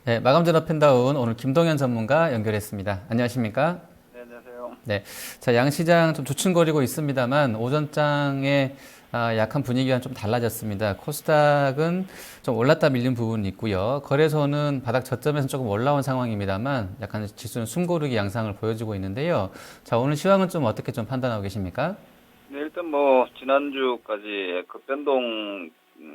네, 마감 전업 펜다운 오늘 김동현 전문가 연결했습니다. 안녕하십니까? 네, 안녕하세요. 네, 자 양시장 좀 주춤거리고 있습니다만 오전장의 약한 분위기와는 좀 달라졌습니다. 코스닥은 좀 올랐다 밀린 부분이 있고요. 거래소는 바닥 저점에서 조금 올라온 상황입니다만 약간 지수는 숨고르기 양상을 보여주고 있는데요. 자 오늘 시황은 좀 어떻게 좀 판단하고 계십니까? 네, 일단 지난주까지 급변동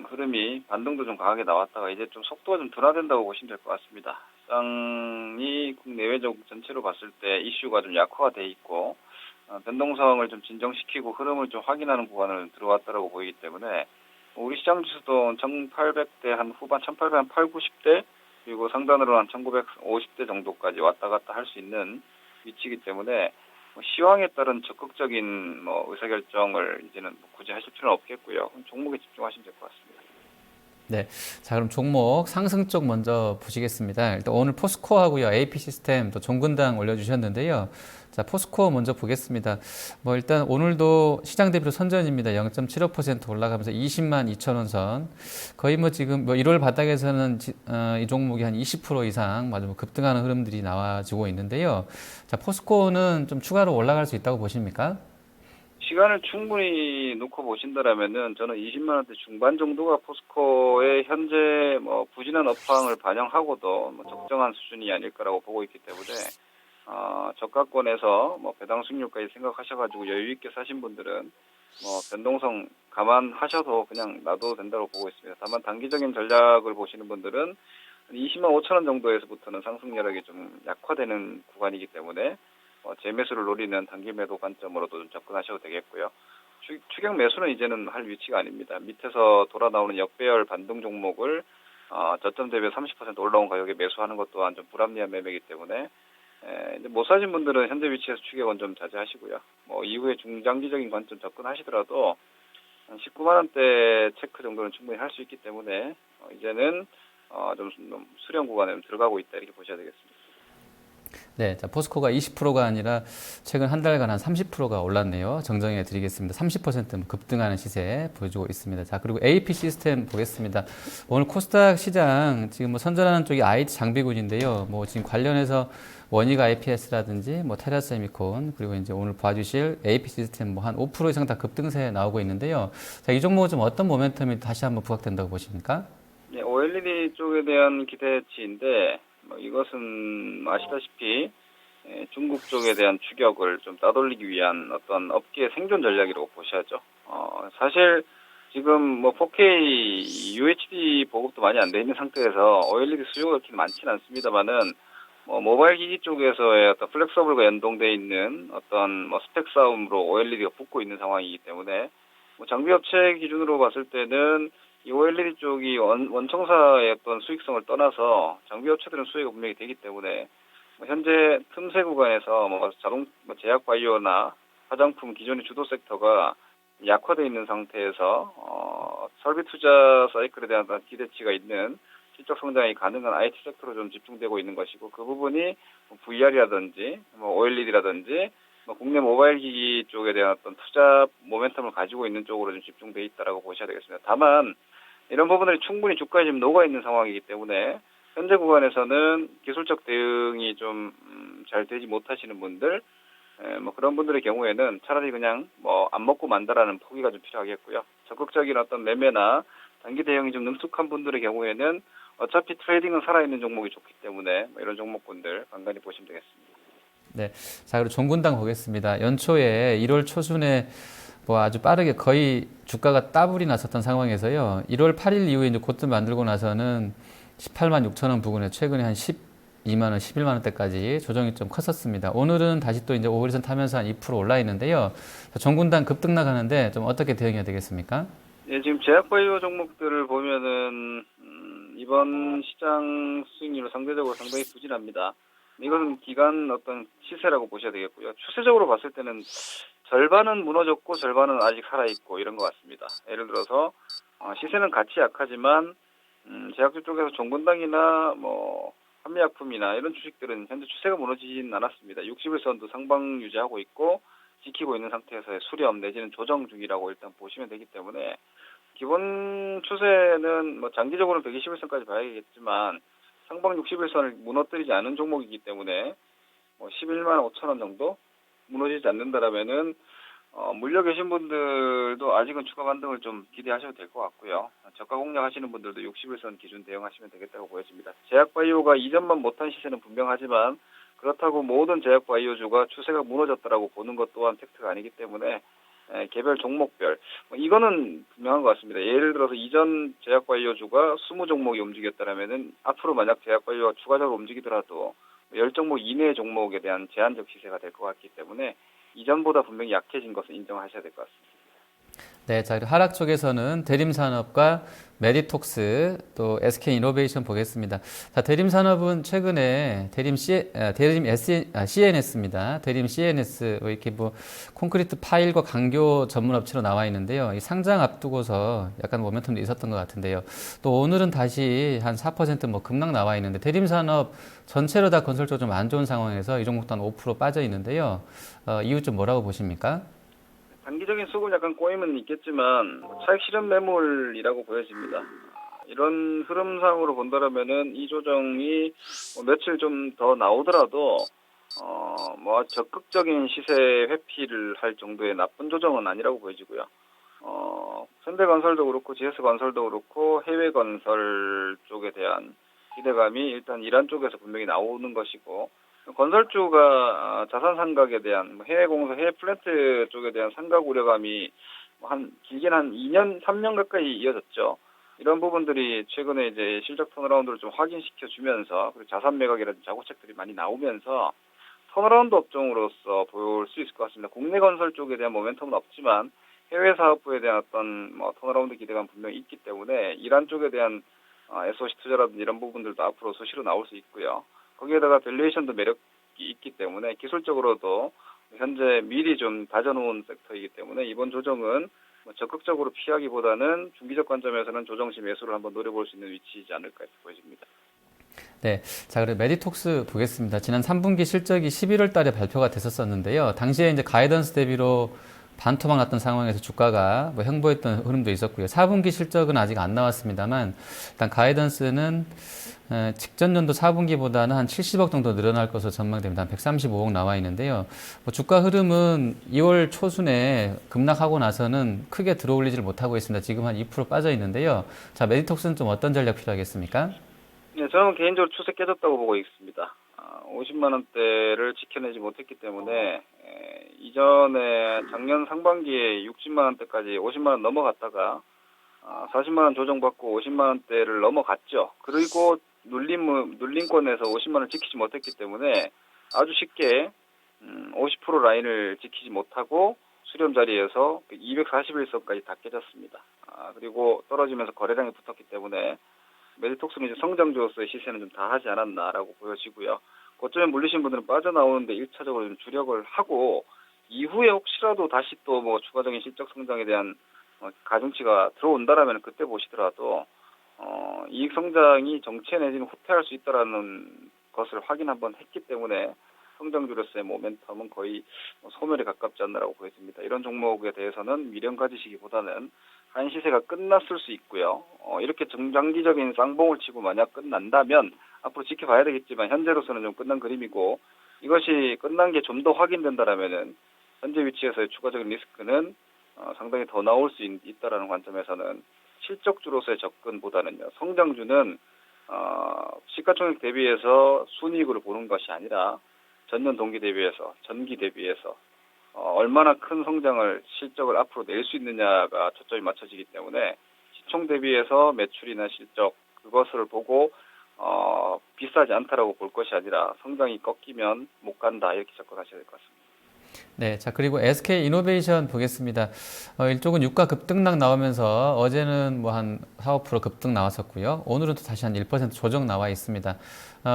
흐름이 반등도 좀 강하게 나왔다가 이제 좀 속도가 좀 둔화된다고 보시면 될 것 같습니다. 시장이 국내외적 전체로 봤을 때 이슈가 좀 약화가 돼 있고, 변동성을 좀 진정시키고 흐름을 좀 확인하는 구간을 들어왔다고 보이기 때문에, 우리 시장 지수도 1800대 한 후반 1800, 한 8, 90대, 그리고 상단으로 한 1950대 정도까지 왔다 갔다 할 수 있는 위치이기 때문에, 시황에 따른 적극적인 의사결정을 이제는 굳이 하실 필요는 없겠고요. 종목에 집중하시면 될 것 같습니다. 네. 자, 그럼 종목 상승 쪽 먼저 보시겠습니다. 일단 오늘 포스코 하고요. AP 시스템 또 종근당 올려주셨는데요. 자, 포스코 먼저 보겠습니다. 뭐 일단 오늘도 시장 대비로 선전입니다. 0.75% 올라가면서 20만 2천 원 선. 거의 뭐 지금 뭐 1월 바닥에서는 이 종목이 한 20% 이상 맞아 뭐 급등하는 흐름들이 나와주고 있는데요. 자, 포스코는 좀 추가로 올라갈 수 있다고 보십니까? 시간을 충분히 놓고 보신다라면은 저는 20만 원대 중반 정도가 포스코의 현재 부진한 업황을 반영하고도 적정한 수준이 아닐까라고 보고 있기 때문에 저가권에서 배당 수익률까지 생각하셔가지고 여유 있게 사신 분들은 변동성 감안하셔도 그냥 놔도 된다고 보고 있습니다. 다만 단기적인 전략을 보시는 분들은 20만 5천 원 정도에서부터는 상승 여력이 좀 약화되는 구간이기 때문에 재매수를 노리는 단기 매도 관점으로도 좀 접근하셔도 되겠고요. 추격 매수는 이제는 할 위치가 아닙니다. 밑에서 돌아 나오는 역배열 반등 종목을 저점 대비 30% 올라온 가격에 매수하는 것 또한 좀 불합리한 매매이기 때문에 이제 못 사신 분들은 현재 위치에서 추격은 좀 자제하시고요. 이후에 중장기적인 관점 접근하시더라도 한 19만 원대 체크 정도는 충분히 할 수 있기 때문에 이제는 좀 수렴 구간에 좀 들어가고 있다 이렇게 보셔야 되겠습니다. 네, 자, 포스코가 20%가 아니라 최근 한 달간 한 30%가 올랐네요. 정정해 드리겠습니다. 30% 급등하는 시세 보여주고 있습니다. 자, 그리고 AP 시스템 보겠습니다. 오늘 코스닥 시장 지금 뭐 선전하는 쪽이 IT 장비군인데요. 뭐 지금 관련해서 원익 IPS라든지 뭐 테라세미콘 그리고 이제 오늘 봐주실 AP 시스템 뭐 한 5% 이상 다 급등세 나오고 있는데요. 자, 이 종목은 좀 어떤 모멘텀이 다시 한번 부각된다고 보십니까? 네, OLED 쪽에 대한 기대치인데 이것은 아시다시피 중국 쪽에 대한 추격을 좀 따돌리기 위한 어떤 업계의 생존 전략이라고 보셔야죠. 사실 지금 4K UHD 보급도 많이 안 돼 있는 상태에서 OLED 수요가 그렇게 많지는 않습니다만은 모바일 기기 쪽에서의 어떤 플렉서블과 연동돼 있는 어떤 스펙 싸움으로 OLED가 붙고 있는 상황이기 때문에 장비 업체 기준으로 봤을 때는 이 OLED 쪽이 원청사의 어떤 수익성을 떠나서 장비 업체들은 수익이 분명히 되기 때문에 현재 틈새 구간에서 제약 바이오나 화장품 기존의 주도 섹터가 약화되어 있는 상태에서 설비 투자 사이클에 대한 기대치가 있는 실적 성장이 가능한 IT 섹터로 좀 집중되고 있는 것이고 그 부분이 VR이라든지 OLED라든지 국내 모바일 기기 쪽에 대한 어떤 투자 모멘텀을 가지고 있는 쪽으로 좀 집중돼 있다라고 보셔야 되겠습니다. 다만 이런 부분들이 충분히 주가에 지금 녹아 있는 상황이기 때문에 현재 구간에서는 기술적 대응이 좀 잘 되지 못하시는 분들, 그런 분들의 경우에는 차라리 그냥 안 먹고 만다라는 포기가 좀 필요하겠고요. 적극적인 어떤 매매나 단기 대응이 좀 능숙한 분들의 경우에는 어차피 트레이딩은 살아있는 종목이 좋기 때문에 이런 종목군들 간간히 보시면 되겠습니다. 네. 자, 그리고 종군당 보겠습니다. 연초에 1월 초순에 뭐 아주 빠르게 거의 주가가 따블이 났었던 상황에서요. 1월 8일 이후에 이제 고점 만들고 나서는 18만 6천 원 부근에 최근에 한 12만 원, 11만 원대까지 조정이 좀 컸었습니다. 오늘은 다시 또 이제 5일선 타면서 한 2% 올라 있는데요. 종군당 급등 나가는데 좀 어떻게 대응해야 되겠습니까? 예, 지금 제약바이오 종목들을 보면은 이번 시장 수익률은 상대적으로 상당히 부진합니다. 이것은 기간 어떤 시세라고 보셔야 되겠고요. 추세적으로 봤을 때는 절반은 무너졌고 절반은 아직 살아있고 이런 것 같습니다. 예를 들어서 시세는 같이 약하지만 제약주 쪽에서 종근당이나 한미약품이나 이런 주식들은 현재 추세가 무너지진 않았습니다. 60일선도 상방 유지하고 있고 지키고 있는 상태에서의 수렴 내지는 조정 중이라고 일단 보시면 되기 때문에 기본 추세는 장기적으로는 120일선까지 봐야겠지만 상방 60일선을 무너뜨리지 않은 종목이기 때문에 11만 5천 원 정도 무너지지 않는다라면은 물려 계신 분들도 아직은 추가 반등을 좀 기대하셔도 될 것 같고요. 저가 공략하시는 분들도 60일선 기준 대응하시면 되겠다고 보여집니다. 제약바이오가 이전만 못한 시세는 분명하지만 그렇다고 모든 제약바이오주가 추세가 무너졌다라고 보는 것 또한 팩트가 아니기 때문에 개별 종목별 이거는 분명한 것 같습니다. 예를 들어서 이전 제약바이오주가 20종목이 움직였다라면은 앞으로 만약 제약바이오가 추가적으로 움직이더라도 10종목 이내의 종목에 대한 제한적 시세가 될 것 같기 때문에 이전보다 분명히 약해진 것은 인정하셔야 될 것 같습니다. 네, 자, 그리고 하락 쪽에서는 대림산업과 메디톡스 또 SK이노베이션 보겠습니다. 자, 대림산업은 최근에 CNS입니다. 대림 CNS 이렇게 콘크리트 파일과 강교 전문 업체로 나와 있는데요. 이 상장 앞두고서 약간 모멘텀도 있었던 것 같은데요. 또 오늘은 다시 한 4% 급락 나와 있는데 대림산업 전체로 다 건설 쪽 좀 안 좋은 상황에서 이 종목도 한 5% 빠져 있는데요. 이유 좀 뭐라고 보십니까? 단기적인 수급 약간 꼬임은 있겠지만 차익 실현 매물이라고 보여집니다. 이런 흐름상으로 본다면은 이 조정이 며칠 좀 더 나오더라도 적극적인 시세 회피를 할 정도의 나쁜 조정은 아니라고 보여지고요. 현대건설도 그렇고 GS건설도 그렇고 해외 건설 쪽에 대한 기대감이 일단 이란 쪽에서 분명히 나오는 것이고 건설주가 자산 상각에 대한 해외 공사, 해외 플랜트 쪽에 대한 상각 우려감이 길게는 한 2년, 3년 가까이 이어졌죠. 이런 부분들이 최근에 이제 실적 턴어라운드를 좀 확인시켜 주면서 그리고 자산 매각이라든지 자구책들이 많이 나오면서 턴어라운드 업종으로서 볼 수 있을 것 같습니다. 국내 건설 쪽에 대한 모멘텀은 없지만 해외 사업부에 대한 어떤 턴어라운드 기대감 분명히 있기 때문에 이란 쪽에 대한 SOC 투자라든지 이런 부분들도 앞으로 수시로 나올 수 있고요. 거기에다가 밸류에이션도 매력이 있기 때문에 기술적으로도 현재 미리 좀 다져놓은 섹터이기 때문에 이번 조정은 적극적으로 피하기보다는 중기적 관점에서는 조정시 매수를 한번 노려볼 수 있는 위치이지 않을까 보여집니다. 네. 자, 그리고 메디톡스 보겠습니다. 지난 3분기 실적이 11월 달에 발표가 됐었는데요. 당시에 이제 가이던스 대비로 반토막 났던 상황에서 주가가 횡보했던 흐름도 있었고요. 4분기 실적은 아직 안 나왔습니다만 일단 가이던스는 직전 연도 4분기보다는 한 70억 정도 늘어날 것으로 전망됩니다. 한 135억 나와 있는데요. 주가 흐름은 2월 초순에 급락하고 나서는 크게 들어올리지를 못하고 있습니다. 지금 한 2% 빠져 있는데요. 자, 메디톡스는 좀 어떤 전략 필요하겠습니까? 네, 저는 개인적으로 추세 깨졌다고 보고 있습니다. 50만 원대를 지켜내지 못했기 때문에 이전에 작년 상반기에 60만 원대까지 50만 원 넘어갔다가 40만 원 조정받고 50만 원대를 넘어갔죠. 그리고 눌림권에서 50만 원 지키지 못했기 때문에 아주 쉽게 50% 라인을 지키지 못하고 수렴 자리에서 241선까지 다 깨졌습니다. 그리고 떨어지면서 거래량이 붙었기 때문에 메디톡스는 이제 성장주로서의 시세는 좀 다하지 않았나라고 보여지고요. 고점에 물리신 분들은 빠져나오는데 1차적으로 좀 주력을 하고 이후에 혹시라도 다시 또 추가적인 실적 성장에 대한 가중치가 들어온다라면 그때 보시더라도 이익 성장이 정체 내지는 후퇴할 수 있다라는 것을 확인 한번 했기 때문에 성장주로서의 모멘텀은 거의 소멸에 가깝지 않나라고 보여집니다. 이런 종목에 대해서는 미련 가지시기보다는 한 시세가 끝났을 수 있고요. 이렇게 중장기적인 쌍봉을 치고 만약 끝난다면 앞으로 지켜봐야 되겠지만 현재로서는 좀 끝난 그림이고 이것이 끝난 게 좀 더 확인된다라면은 현재 위치에서의 추가적인 리스크는 상당히 더 나올 수 있다라는 관점에서는 실적주로서의 접근보다는요. 성장주는 시가총액 대비해서 순이익으로 보는 것이 아니라 전년 동기 대비해서 전기 대비해서 얼마나 큰 성장을 실적을 앞으로 낼 수 있느냐가 초점이 맞춰지기 때문에 시총 대비해서 매출이나 실적 그것을 보고 비싸지 않다라고 볼 것이 아니라 성장이 꺾이면 못 간다 이렇게 접근하셔야 될 것 같습니다. 네, 자, 그리고 SK이노베이션 보겠습니다. 이쪽은 유가 급등락 나오면서 어제는 한 4, 5% 급등 나왔었고요. 오늘은 또 다시 한 1% 조정 나와 있습니다.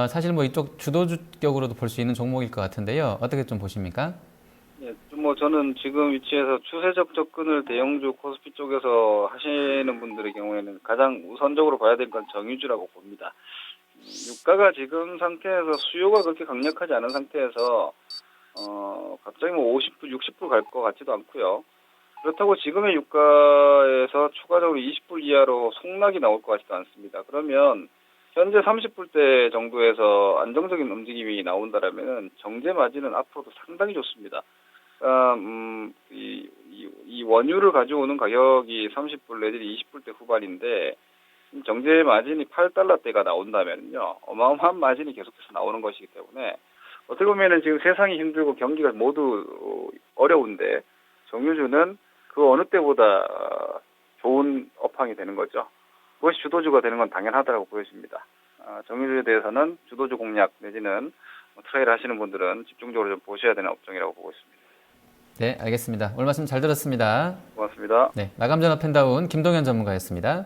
사실 이쪽 주도주격으로도 볼 수 있는 종목일 것 같은데요. 어떻게 좀 보십니까? 예, 저는 지금 위치에서 추세적 접근을 대형주 코스피 쪽에서 하시는 분들의 경우에는 가장 우선적으로 봐야 될 건 정유주라고 봅니다. 유가가 지금 상태에서 수요가 그렇게 강력하지 않은 상태에서 갑자기 50불, 60불 갈 것 같지도 않고요. 그렇다고 지금의 유가에서 추가적으로 20불 이하로 속락이 나올 것 같지도 않습니다. 그러면 현재 30불대 정도에서 안정적인 움직임이 나온다라면은 정제 마진은 앞으로도 상당히 좋습니다. 이 원유를 가져오는 가격이 30불 내지 20불대 후반인데 정제 마진이 8달러대가 나온다면요 어마어마한 마진이 계속해서 나오는 것이기 때문에 어떻게 보면은 지금 세상이 힘들고 경기가 모두 어려운데 정유주는 그 어느 때보다 좋은 업황이 되는 거죠. 그것이 주도주가 되는 건 당연하다고 보여집니다. 정유주에 대해서는 주도주 공략 내지는 트레이드 하시는 분들은 집중적으로 좀 보셔야 되는 업종이라고 보고 있습니다. 네, 알겠습니다. 오늘 말씀 잘 들었습니다. 고맙습니다. 네, 마감 전화 펜다운 김동현 전문가였습니다.